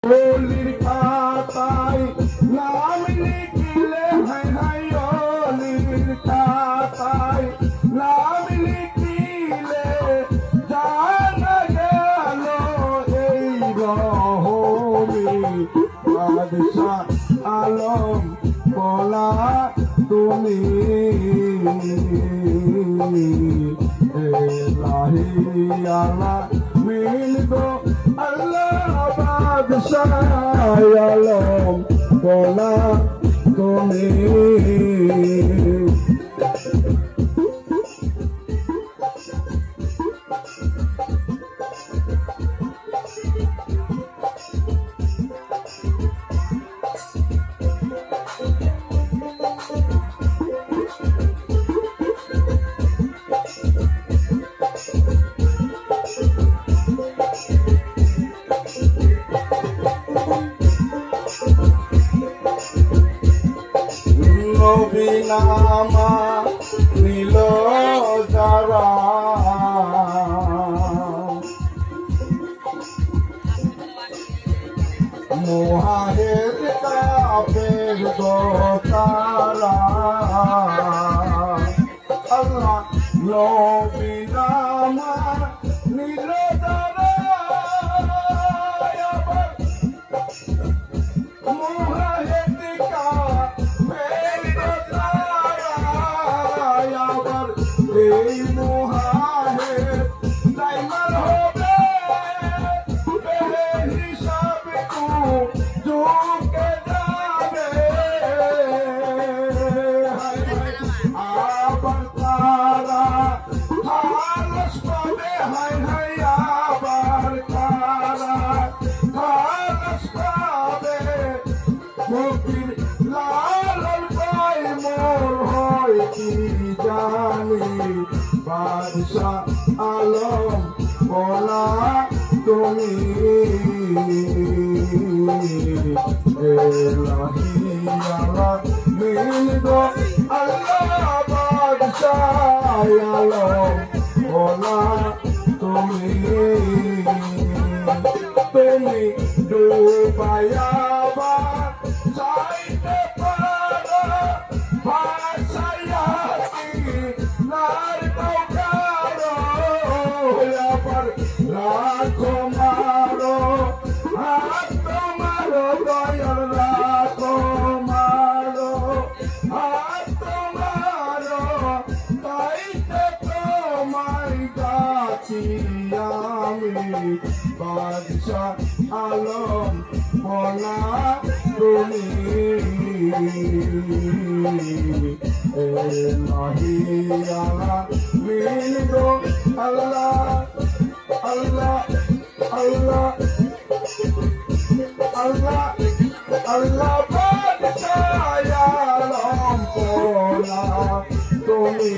ওলির খাতায় নাম লিখিলে হাই হাই ওলির খাতায় নাম লিখিলে জানা গেল এই রহমি বাদশাহ আলম বলা তুমি এলাহি আল্লাহ মিলবো আল্লাহ বাদশাহ আলম বলা তুমি নবী নামা নিল যারা মুহাহির কাফের গোতারা আল্লাহ নবী নামা নিল যারা মুহাহির এই মুহাহির দাইমান হবে হিসাব ঝুঁকে যাবে আবার তারা খালাস পাবে হাই হাই আবার তারা খালাস পাবে মুক্তির লালন পাই মোর হয় কি জানি বাদশাহ আলম বলা তুমি এলাহি আল্লাহ মিলবো আল্লাহ বাদশাহ আলম বলা তুমি তুমি ডুবায়া চাইতে পারো ভাষায়া রাখো মারো হাত মারো দয়াল রাখো মারো হাত মারো তাইতে তোমায় গাছি আমি বাদশাহ আলম বলা তুমি এলাহি আল্লাহ মিলবো আল্লাহ আল্লাহ আল্লাহ আল্লাহ আল্লাহ বাদশাহ আলম বলা তুমি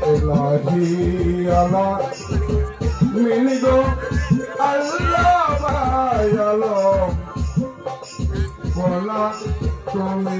এলাহি আল্লাহ মিলবো আল্লাহ আলম বলা তুমি